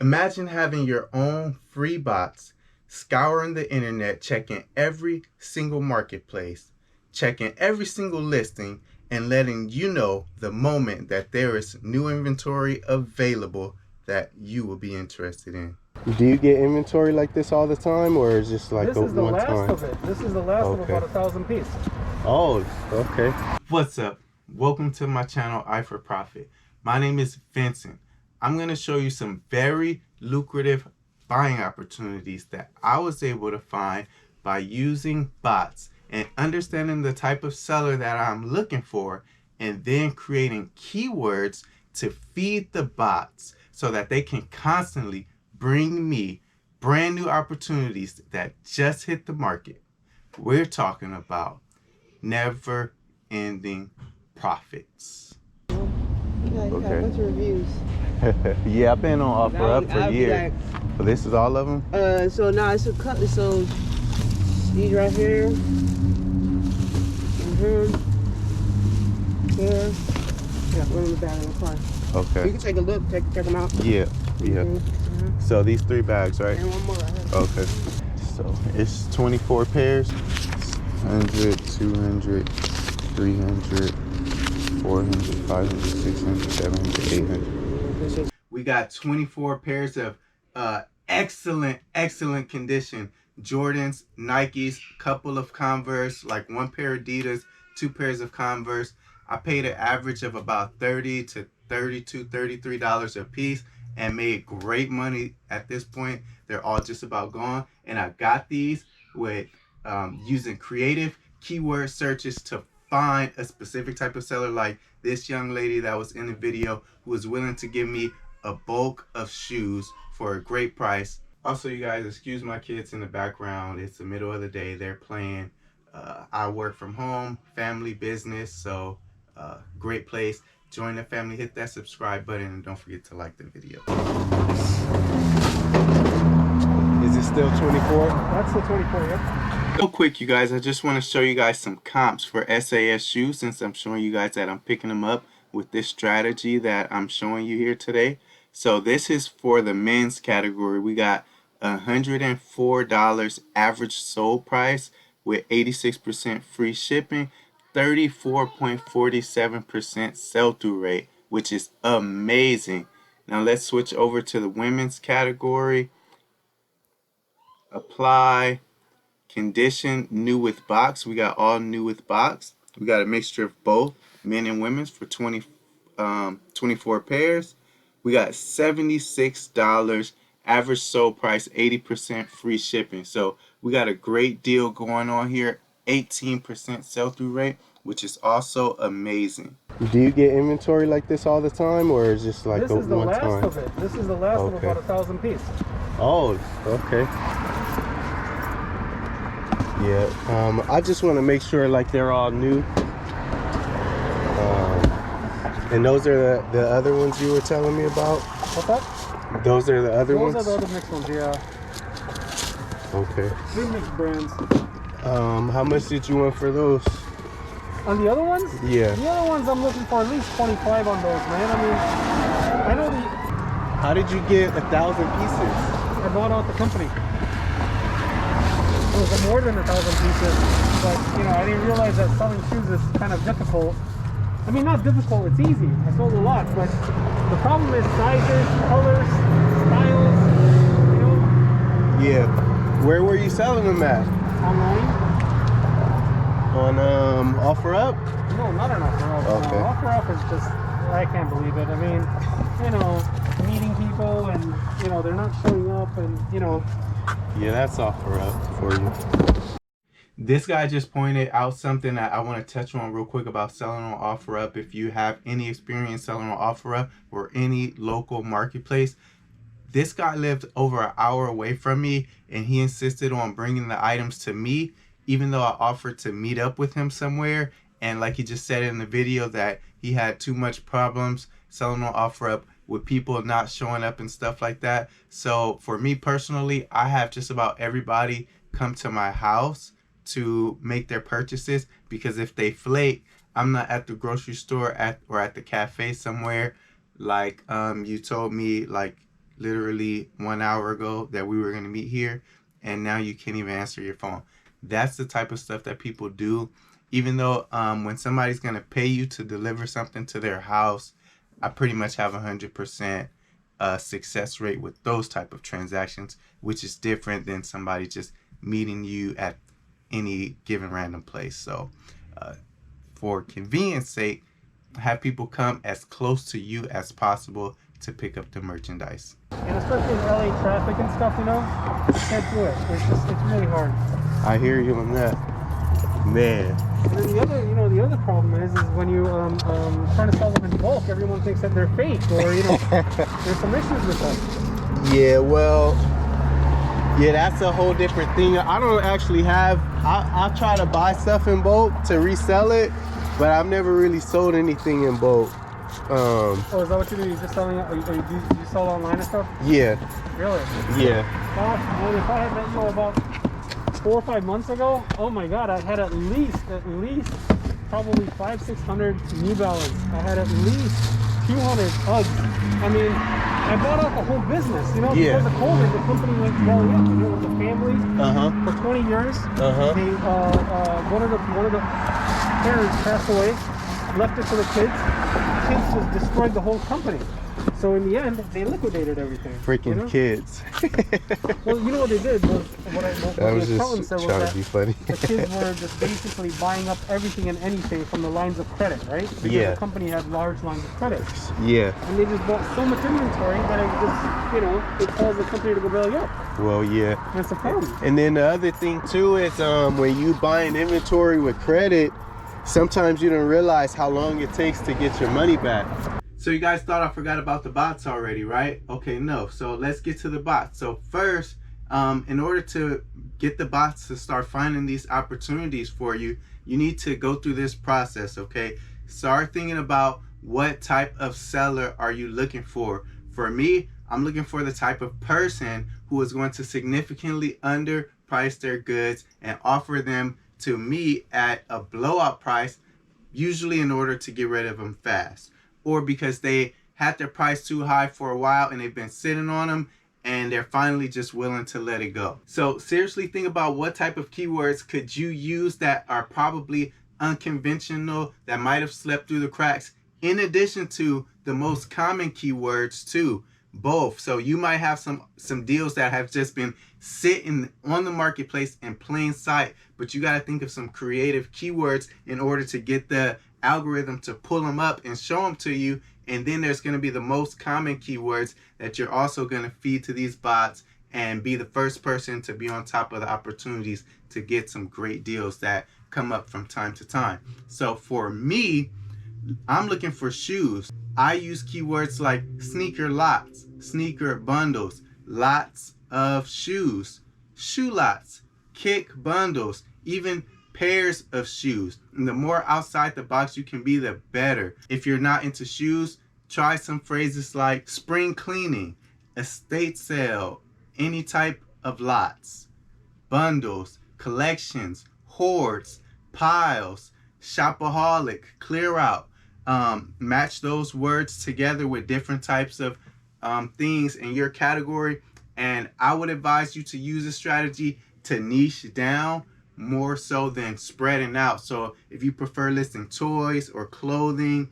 Imagine having your own free bots, scouring the internet, checking every single marketplace, checking every single listing, and letting you know the moment that there is new inventory available that you will be interested in. Do you get inventory like this all the time, or is this like this is the last of it? This is the last of about 1,000 pieces. Oh, okay. What's up? Welcome to my channel, Eye for Profit. My name is Vincent. I'm going to show you some very lucrative buying opportunities that I was able to find by using bots and understanding the type of seller that I'm looking for, and then creating keywords to feed the bots so that they can constantly bring me brand new opportunities that just hit the market. We're talking about never ending profits. Okay. What's your reviews? Yeah, I've been on OfferUp for years. But this is all of them? So now it's a cut. So these right here. Here. Yeah, one in the back of the car. Okay. You can take a look, check them out. Yeah, yeah. So these 3 bags, right? And one more right here. Okay. So it's 24 pairs. 100, 200, 300, 400, 500, 600, 700, 800. We got 24 pairs of excellent condition Jordans, Nikes, couple of Converse, like 1 pair Adidas, 2 pairs of Converse. I paid an average of about $30 to $32, $33 a piece and made great money at this point. They're all just about gone. And I got these with using creative keyword searches to find a specific type of seller, like this young lady that was in the video who was willing to give me a bulk of shoes for a great price. Also, you guys, excuse my kids in the background. It's the middle of the day. They're playing. I work from home, family business, so great place. Join the family, hit that subscribe button, and don't forget to like the video. Is it still 24? That's the 24, yeah. Real quick, you guys, I just want to show you guys some comps for SAS shoes, since I'm showing you guys that I'm picking them up with this strategy that I'm showing you here today. So this is for the men's category. We got $104 average sold price with 86% free shipping, 34.47% sell-through rate, which is amazing. Now let's switch over to the women's category. Apply. Condition, new with box. We got all new with box. We got a mixture of both men and women's for 24 pairs. We got $76 average sold price, 80% free shipping. So we got a great deal going on here. 18% sell-through rate, which is also amazing. Do you get inventory like this all the time, or is this like this is the last of it? This is the last of about 1,000 pieces. Oh, okay. Yeah, I just want to make sure like they're all new. And those are the other ones you were telling me about? What's that? Those are the other ones? Those are the other mixed ones, yeah. Okay. 3 mixed brands. How much did you want for those? On the other ones? Yeah. The other ones I'm looking for at least 25 on those, man. I mean, I know the... How did you get 1,000 pieces? I bought out the company. It was more than 1,000 pieces, but you know, I didn't realize that selling shoes is kind of difficult. I mean, not difficult, it's easy. I sold a lot, but the problem is sizes, colors, styles, you know? Yeah. Where were you selling them at? Online. On OfferUp? No, not on OfferUp. Okay. OfferUp is just, I can't believe it. I mean, you know, meeting people and, you know, they're not showing up and, you know. Yeah, that's OfferUp for you. This guy just pointed out something that I want to touch on real quick about selling on OfferUp. If you have any experience selling on OfferUp or any local marketplace, this guy lived over an hour away from me, and he insisted on bringing the items to me, even though I offered to meet up with him somewhere. And like he just said in the video that he had too much problems selling on OfferUp with people not showing up and stuff like that. So for me personally, I have just about everybody come to my house to make their purchases, because if they flake, I'm not at the grocery store or at the cafe somewhere like you told me, like literally 1 hour ago that we were going to meet here, and now you can't even answer your phone. That's the type of stuff that people do. Even though when somebody's going to pay you to deliver something to their house, I pretty much have 100% success rate with those type of transactions, which is different than somebody just meeting you at any given random place. So for convenience sake, have people come as close to you as possible to pick up the merchandise. And especially in LA traffic and stuff, you know, you can't do it. It's really hard. I hear you on that, man. And then the other problem is when you trying to sell them in bulk, everyone thinks that they're fake, or there's some issues with them. Yeah, well, yeah, that's a whole different thing. I don't actually have. I try to buy stuff in bulk to resell it, but I've never really sold anything in bulk. Oh, is that what you do? You just selling? Do you sell online and stuff? Yeah. Really? Yeah. Gosh, man, if I had met you about 4 or 5 months ago, oh my God, I had at least probably 500-600 New Balance. I had at least 200 Uggs. I mean, I bought out the whole business. You know, because of COVID, the company went belly up. You know, with the family for 20 years. They one of the parents passed away, left it to the kids. Kids just destroyed the whole company. So in the end, they liquidated everything. Freaking kids. Well, you know what they did was what the accountant said was trying that to be funny. the kids were just basically buying up everything and anything from the lines of credit, right? Because the company had large lines of credit. Yeah. And they just bought so much inventory that it just, it caused the company to go belly up. Well, yeah. And it's a problem. And then the other thing too is when you buying inventory with credit, sometimes you don't realize how long it takes to get your money back. So you guys thought I forgot about the bots already, right? Okay, no. So let's get to the bots. So first, in order to get the bots to start finding these opportunities for you, you need to go through this process, okay? Start thinking about what type of seller are you looking for. For me, I'm looking for the type of person who is going to significantly underprice their goods and offer them to me at a blowout price, usually in order to get rid of them fast, or because they had their price too high for a while and they've been sitting on them and they're finally just willing to let it go. So seriously think about what type of keywords could you use that are probably unconventional, that might have slipped through the cracks, in addition to the most common keywords too, both. So you might have some deals that have just been sitting on the marketplace in plain sight, but you got to think of some creative keywords in order to get the algorithm to pull them up and show them to you. And then there's going to be the most common keywords that you're also going to feed to these bots and be the first person to be on top of the opportunities to get some great deals that come up from time to time. So for me, I'm looking for shoes. I use keywords like sneaker lots, sneaker bundles, lots of shoes, shoe lots, kick bundles, even pairs of shoes. And the more outside the box you can be, the better. If you're not into shoes, try some phrases like spring cleaning, estate sale, any type of lots, bundles, collections, hordes, piles, shopaholic, clear out. Match those words together with different types of things in your category. And I would advise you to use a strategy to niche down more so than spreading out. So if you prefer listing toys or clothing,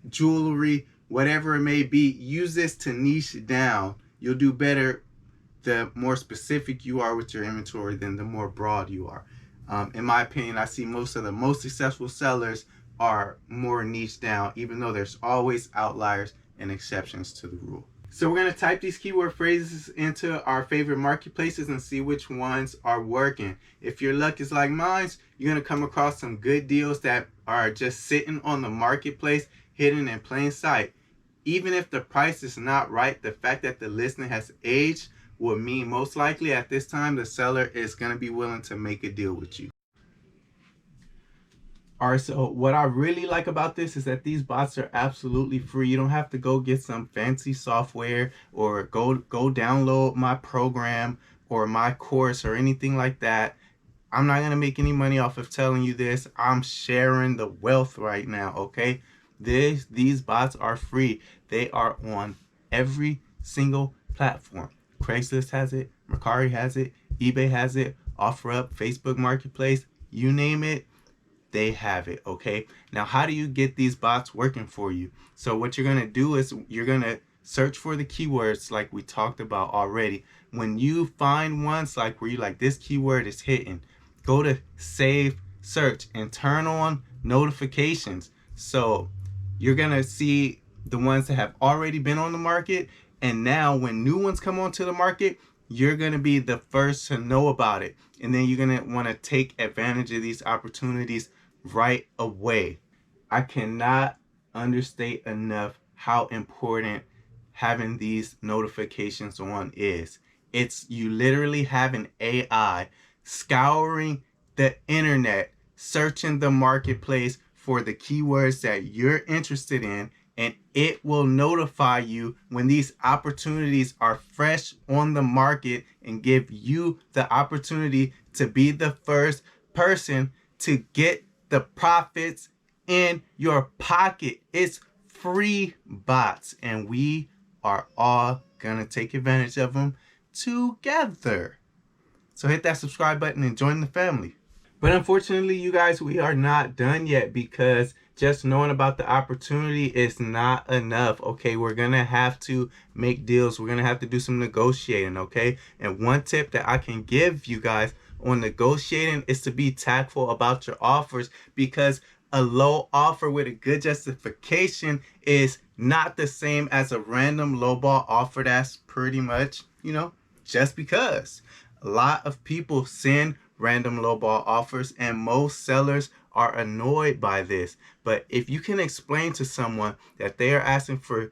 jewelry, whatever it may be, use this to niche down. You'll do better the more specific you are with your inventory than the more broad you are. In my opinion, I see most of the most successful sellers are more niche down, even though there's always outliers and exceptions to the rule. So we're going to type these keyword phrases into our favorite marketplaces and see which ones are working. If your luck is like mine, you're going to come across some good deals that are just sitting on the marketplace, hidden in plain sight. Even if the price is not right, the fact that the listing has aged will mean most likely at this time the seller is going to be willing to make a deal with you. All right, so what I really like about this is that these bots are absolutely free. You don't have to go get some fancy software or go download my program or my course or anything like that. I'm not going to make any money off of telling you this. I'm sharing the wealth right now, okay? These bots are free. They are on every single platform. Craigslist has it, Mercari has it, eBay has it, OfferUp, Facebook Marketplace, you name it, they have it. Okay, now how do you get these bots working for you? So what you're gonna do is you're gonna search for the keywords like we talked about already. When you find ones like where you like this keyword is hitting, go to save search and turn on notifications. So you're gonna see the ones that have already been on the market, and now when new ones come onto the market, you're gonna be the first to know about it, and then you're gonna want to take advantage of these opportunities right away. I cannot understate enough how important having these notifications on is. It's you literally have an AI scouring the internet, searching the marketplace for the keywords that you're interested in, and it will notify you when these opportunities are fresh on the market and give you the opportunity to be the first person to get the profits in your pocket. It's free bots, and we are all gonna take advantage of them together. So hit that subscribe button and join the family. But unfortunately, you guys, we are not done yet, because just knowing about the opportunity is not enough. Okay, we're gonna have to make deals. We're gonna have to do some negotiating. Okay, and one tip that I can give you guys on negotiating is to be tactful about your offers, because a low offer with a good justification is not the same as a random lowball offer that's pretty much, just because. A lot of people send random lowball offers, and most sellers are annoyed by this. But if you can explain to someone that they are asking for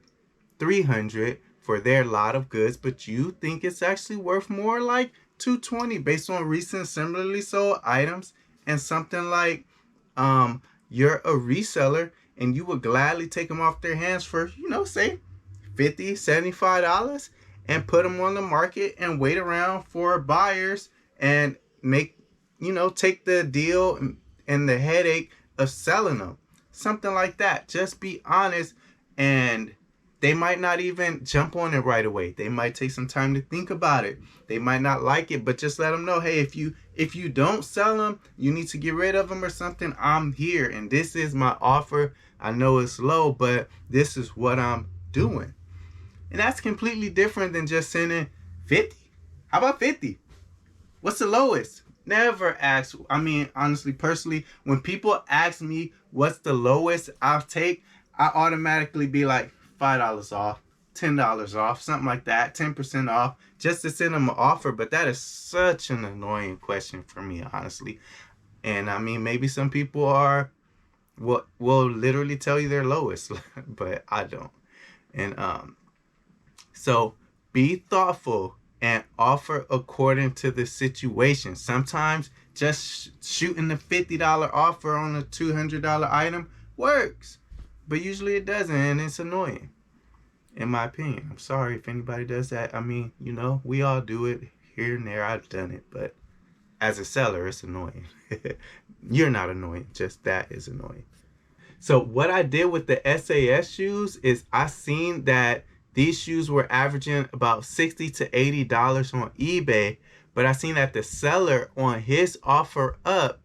$300 for their lot of goods, but you think it's actually worth more like $220 based on recent similarly sold items, and something like you're a reseller and you would gladly take them off their hands for, say $50, $75, and put them on the market and wait around for buyers and make, take the deal and the headache of selling them. Something like that. Just be honest, and they might not even jump on it right away. They might take some time to think about it. They might not like it, but just let them know, hey, if you don't sell them, you need to get rid of them or something, I'm here, and this is my offer. I know it's low, but this is what I'm doing. And that's completely different than just sending 50. How about 50? What's the lowest? Never ask. I mean, honestly, personally, when people ask me what's the lowest I'll take, I automatically be like $5 off, $10 off, something like that, 10% off, just to send them an offer. But that is such an annoying question for me, honestly. And I mean, maybe some people will literally tell you their lowest, but I don't. And so be thoughtful and offer according to the situation. Sometimes just shooting the $50 offer on a $200 item works, but usually it doesn't, and it's annoying, in my opinion. I'm sorry if anybody does that. I mean, we all do it here and there. I've done it, but as a seller, it's annoying. You're not annoying, just that is annoying. So what I did with the SAS shoes is I seen that these shoes were averaging about $60 to $80 on eBay, but I seen that the seller on his OfferUp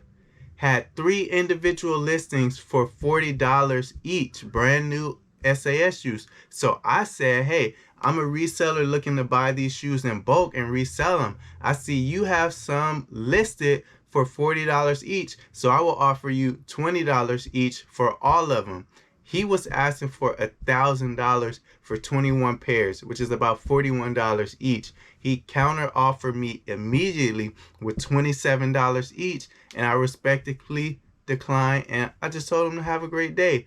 had 3 individual listings for $40 each, brand new SAS shoes. So I said, hey, I'm a reseller looking to buy these shoes in bulk and resell them. I see you have some listed for $40 each, so I will offer you $20 each for all of them. He was asking for $1,000 for 21 pairs, which is about $41 each. He counter offered me immediately with $27 each, and I respectfully declined, and I just told him to have a great day.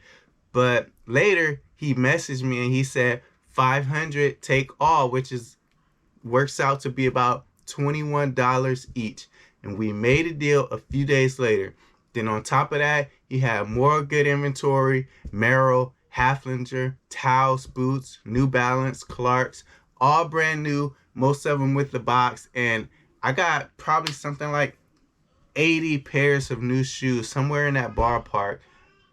But later he messaged me and he said $500 take all, which works out to be about $21 each. And we made a deal a few days later. Then on top of that, he had more good inventory: Merrell, Haflinger, Taos boots, New Balance, Clarks, all brand new, most of them with the box. And I got probably something like 80 pairs of new shoes, somewhere in that ballpark,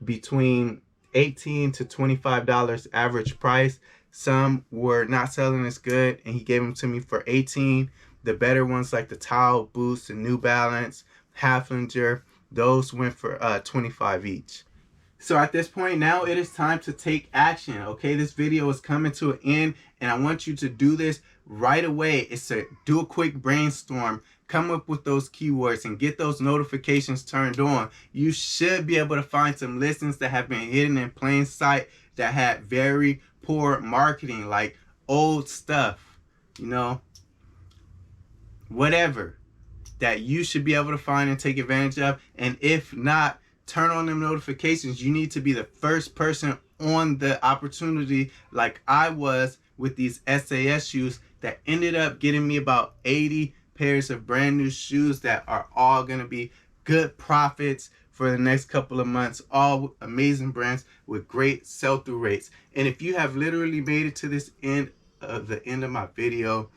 between $18 to $25 average price. Some were not selling as good, and he gave them to me for 18. The better ones, like the Tile Boost, the New Balance, Halflinger, those went for 25 each. So at this point now, it is time to take action. Okay, this video is coming to an end, and I want you to do this right away. It's to do a quick brainstorm, come up with those keywords, and get those notifications turned on. You should be able to find some listings that have been hidden in plain sight that had very poor marketing, like old stuff, you know, whatever, that you should be able to find and take advantage of. And if not, turn on them notifications. You need to be the first person on the opportunity, like I was with these SAS shoes that ended up getting me about 80 pairs of brand new shoes that are all going to be good profits for the next couple of months. All amazing brands with great sell-through rates. And if you have literally made it to this end of my video,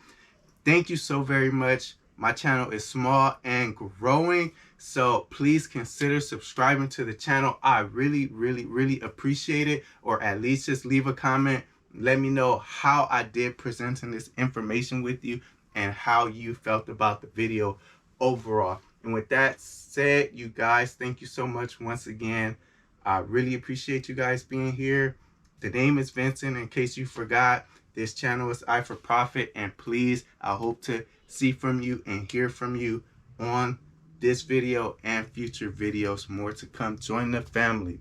thank you so very much. My channel is small and growing, so please consider subscribing to the channel. I really, really, really appreciate it. Or at least just leave a comment. Let me know how I did presenting this information with you and how you felt about the video overall. And with that said, you guys, thank you so much once again. I really appreciate you guys being here. The name is Vincent, in case you forgot. This channel is I for Profit, and please, I hope to see from you and hear from you on this video and future videos. More to come. Join the family.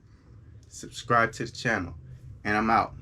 Subscribe to the channel, and I'm out.